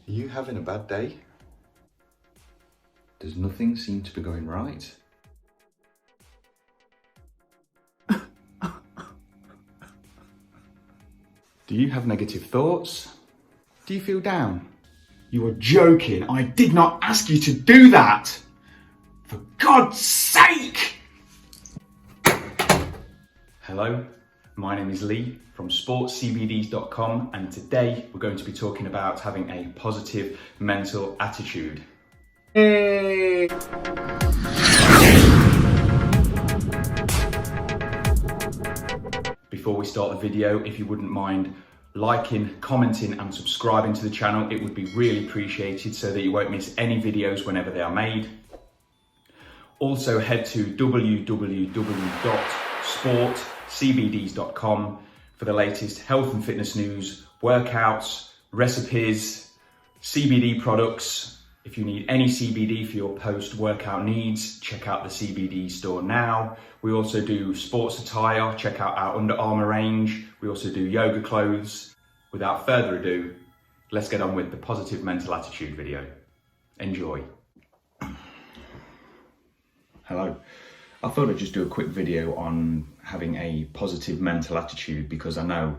Are you having a bad day? Does nothing seem to be going right? Do you have negative thoughts? Do you feel down? You are joking. I did not ask you to do that. For God's sake! Hello, my name is Lee from sportscbds.com, and today we're going to be talking about having a positive mental attitude. Hey. Before we start the video, if you wouldn't mind liking, commenting and subscribing to the channel, it would be really appreciated so that you won't miss any videos whenever they are made. Also head to www.sportscbds.com for the latest health and fitness news, workouts, recipes, CBD products. If you need any CBD for your post-workout needs, check out the CBD store now. We also do sports attire, check out our Under Armour range. We also do yoga clothes. Without further ado, let's get on with the positive mental attitude video. Enjoy. Hello. I thought I'd just do a quick video on having a positive mental attitude because I know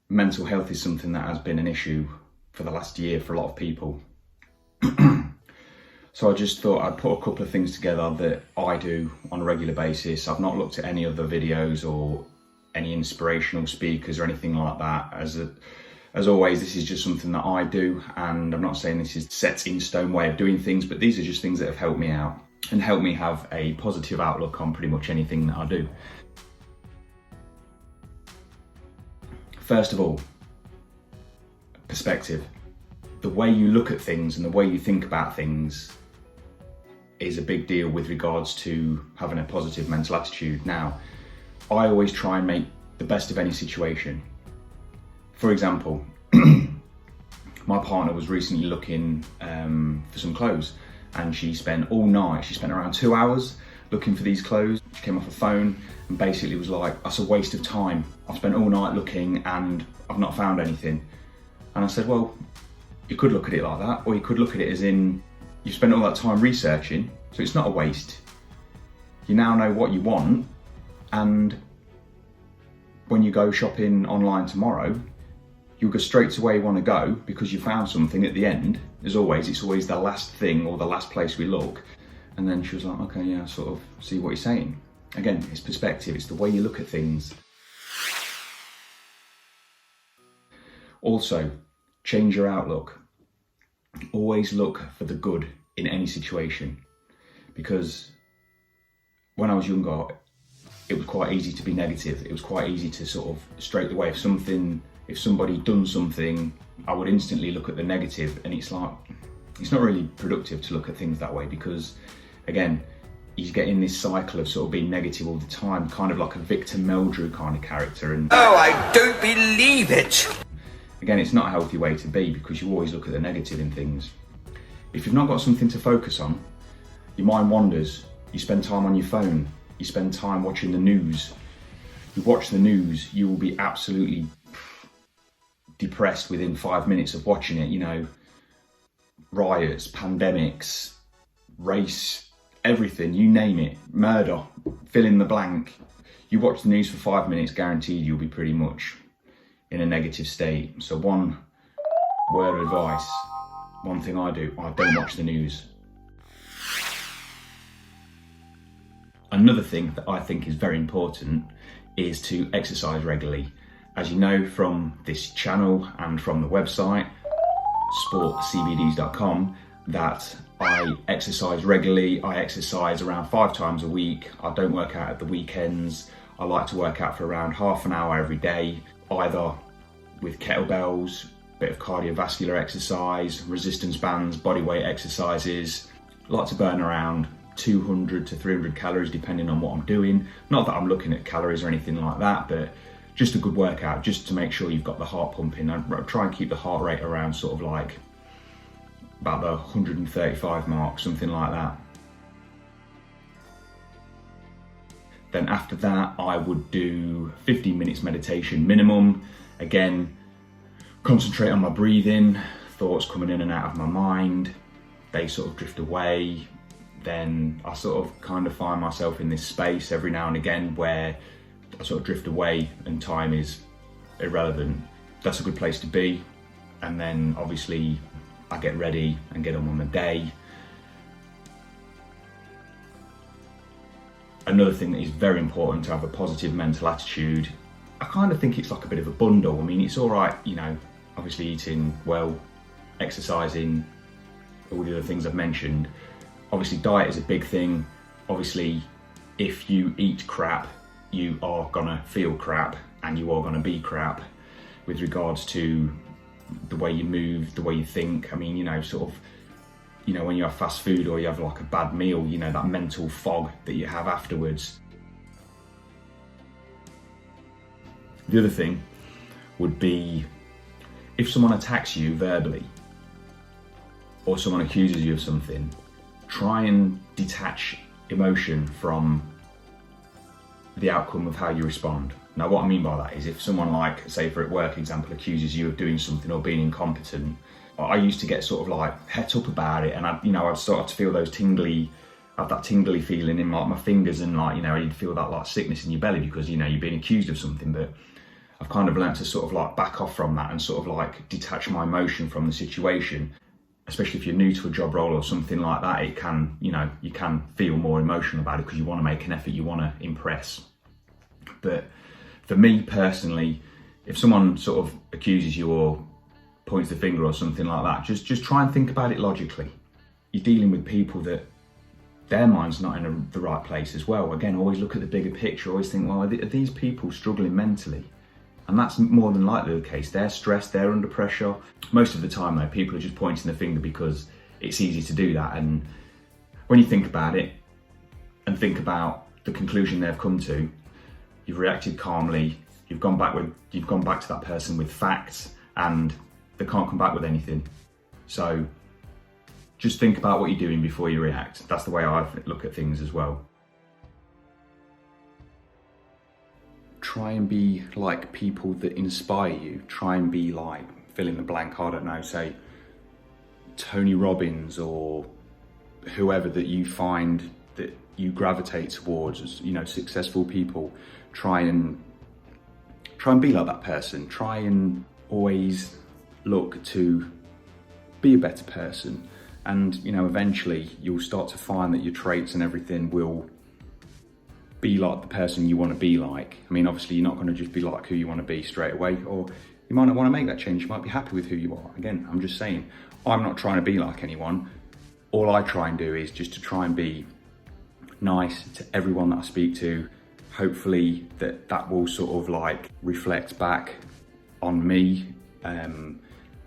mental health is something that has been an issue for the last year for a lot of people. So I just thought I'd put a couple of things together that I do on a regular basis. I've not looked at any other videos or any inspirational speakers or anything like that. As always, this is just something that I do, and I'm not saying this is set in stone way of doing things, but these are just things that have helped me out and helped me have a positive outlook on pretty much anything that I do. First of all, perspective. The way you look at things and the way you think about things is a big deal with regards to having a positive mental attitude. Now, I always try and make the best of any situation. For example, my partner was recently looking for some clothes, and she spent all night, she spent around 2 hours looking for these clothes. She came off the phone and basically was like, that's a waste of time. I've spent all night looking and I've not found anything. And I said, well, you could look at it like that, or you could look at it as in, you spent all that time researching, so it's not a waste. You now know what you want, and when you go shopping online tomorrow, you'll go straight to where you want to go because you found something at the end. As always, it's always the last thing or the last place we look. And then she was like, okay, yeah, I sort of see what you're saying. Again, it's perspective, it's the way you look at things. Also, change your outlook. Always look for the good in any situation, because when I was younger, it was quite easy to be negative. It was quite easy to sort of straight away, if somebody done something, I would instantly look at the negative, and it's like, it's not really productive to look at things that way, because again, you get in this cycle of sort of being negative all the time, kind of like a Victor Meldrew kind of character. And oh, I don't believe it! Again, it's not a healthy way to be, because you always look at the negative in things. If you've not got something to focus on, your mind wanders. You spend time on your phone. You spend time watching the news. You watch the news, you will be absolutely depressed within 5 minutes of watching it. You know, riots, pandemics, race, everything, you name it, murder, fill in the blank. You watch the news for 5 minutes, guaranteed you'll be pretty much in a negative state. So one word of advice, one thing I do, I don't watch the news. Another thing that I think is very important is to exercise regularly. As you know from this channel and from the website, sportscbds.com, that I exercise regularly. I exercise around 5 times a week. I don't work out at the weekends. I like to work out for around half an hour every day, either with kettlebells, bit of cardiovascular exercise, resistance bands, body weight exercises. I like to burn around 200 to 300 calories depending on what I'm doing. Not that I'm looking at calories or anything like that, but just a good workout, just to make sure you've got the heart pumping. I try and keep the heart rate around sort of like about the 135 mark, something like that. Then after that, I would do 15 minutes meditation minimum. Again, concentrate on my breathing, thoughts coming in and out of my mind, they sort of drift away. Then I sort of kind of find myself in this space every now and again where I sort of drift away and time is irrelevant. That's a good place to be. And then obviously I get ready and get on with my day. Another thing that is very important to have a positive mental attitude, I kind of think it's like a bit of a bundle. I mean, it's all right, you know, obviously eating well, exercising, all the other things I've mentioned. Obviously diet is a big thing. Obviously, if you eat crap, you are gonna feel crap and you are gonna be crap with regards to the way you move, the way you think. I mean, you know, sort of, you know, when you have fast food or you have like a bad meal, you know, that mental fog that you have afterwards. The other thing would be if someone attacks you verbally or someone accuses you of something, try and detach emotion from the outcome of how you respond. Now, what I mean by that is if someone, like, say for a work example, accuses you of doing something or being incompetent, I used to get sort of like het up about it, and I'd start to feel those have that tingly feeling in like my fingers, and like, you know, you'd feel that like sickness in your belly because, you know, you're being accused of something. But I've kind of learned to sort of like back off from that and sort of like detach my emotion from the situation. Especially if you're new to a job role or something like that, it can, you know, you can feel more emotional about it because you want to make an effort, you want to impress. But for me personally, if someone sort of accuses you or points the finger or something like that, just try and think about it logically. You're dealing with people that their mind's not in the right place as well. Again, always look at the bigger picture, always think, well, are these people struggling mentally? And that's more than likely the case. They're stressed, they're under pressure. Most of the time though, people are just pointing the finger because it's easy to do that. And when you think about it and think about the conclusion they've come to, you've reacted calmly, you've gone back to that person with facts, and they can't come back with anything. So just think about what you're doing before you react. That's the way I look at things as well. Try and be like people that inspire you. Try and be like, fill in the blank, I don't know, say Tony Robbins or whoever that you find that you gravitate towards, you know, successful people. Try and be like that person. Try and always look to be a better person. And, you know, eventually you'll start to find that your traits and everything will be like the person you want to be like. I mean, obviously you're not going to just be like who you want to be straight away, or you might not want to make that change. You might be happy with who you are. Again, I'm just saying, I'm not trying to be like anyone. All I try and do is just to try and be nice to everyone that I speak to. Hopefully that will sort of like reflect back on me.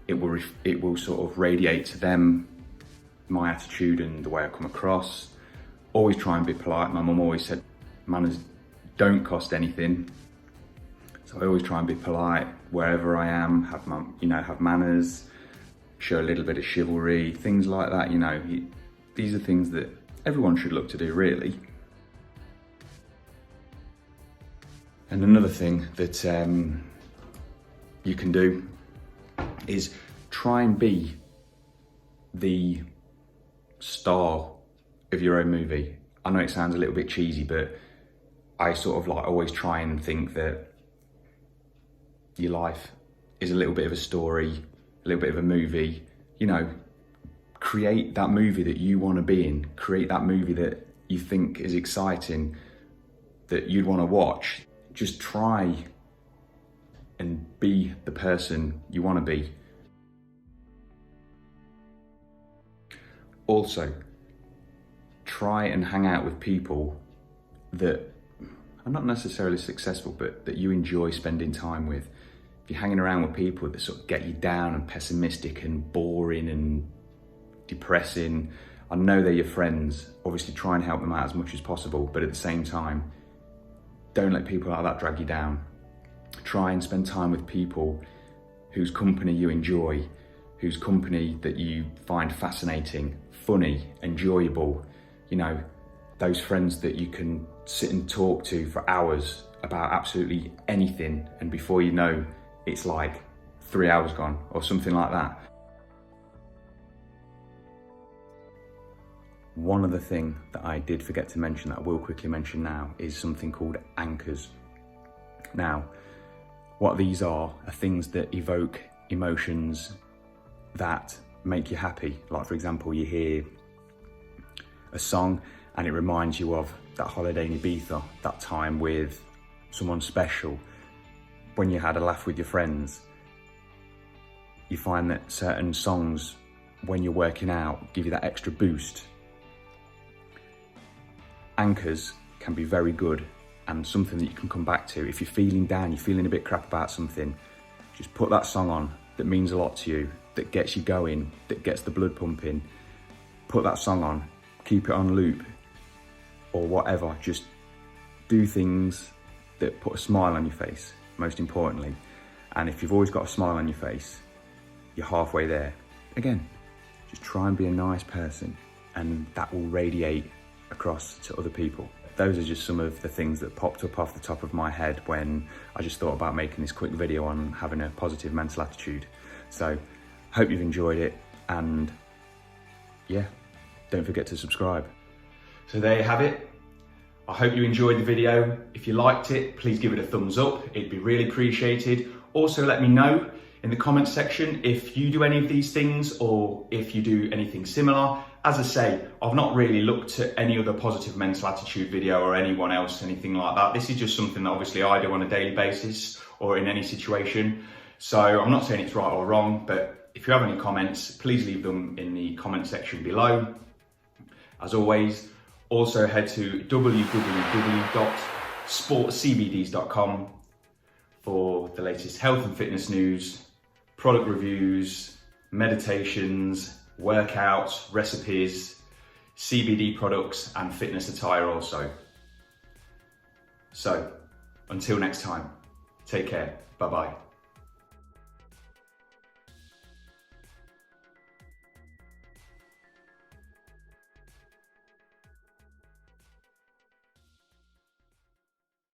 It will sort of radiate to them, my attitude and the way I come across. Always try and be polite. My mum always said, manners don't cost anything. So I always try and be polite wherever I am, have manners, show a little bit of chivalry, things like that, you know. These are things that everyone should look to do, really. And another thing that you can do is try and be the star of your own movie. I know it sounds a little bit cheesy, but I sort of like always try and think that your life is a little bit of a story, a little bit of a movie. You know, create that movie that you want to be in. Create that movie that you think is exciting, that you'd want to watch. Just try and be the person you want to be. Also, try and hang out with people that are not necessarily successful, but that you enjoy spending time with. If you're hanging around with people that sort of get you down and pessimistic and boring and depressing, I know they're your friends. Obviously try and help them out as much as possible, but at the same time, don't let people like that drag you down. Try and spend time with people whose company you enjoy, whose company that you find fascinating, funny, enjoyable. You know, those friends that you can sit and talk to for hours about absolutely anything, and before you know, it's like 3 hours gone or something like that. One other thing that I did forget to mention that I will quickly mention now is something called anchors. Now, what these are things that evoke emotions that make you happy. Like, for example, you hear a song and it reminds you of that holiday in Ibiza, that time with someone special, when you had a laugh with your friends. You find that certain songs, when you're working out, give you that extra boost. Anchors can be very good and something that you can come back to. If you're feeling down, you're feeling a bit crap about something, just put that song on that means a lot to you, that gets you going, that gets the blood pumping. Put that song on, keep it on loop or whatever. Just do things that put a smile on your face, most importantly. And if you've always got a smile on your face, you're halfway there. Again, just try and be a nice person and that will radiate across to other people. Those are just some of the things that popped up off the top of my head when I just thought about making this quick video on having a positive mental attitude. So, hope you've enjoyed it, and yeah, don't forget to subscribe. So there you have it. I hope you enjoyed the video. If you liked it, please give it a thumbs up. It'd be really appreciated. Also, let me know in the comments section if you do any of these things or if you do anything similar. As I say, I've not really looked at any other positive mental attitude video or anyone else, anything like that. This is just something that obviously I do on a daily basis or in any situation. So I'm not saying it's right or wrong, but if you have any comments, please leave them in the comment section below. As always, also head to www.sportcbds.com for the latest health and fitness news, product reviews, meditations, workouts, recipes, CBD products and fitness attire also. So, until next time, take care, bye-bye.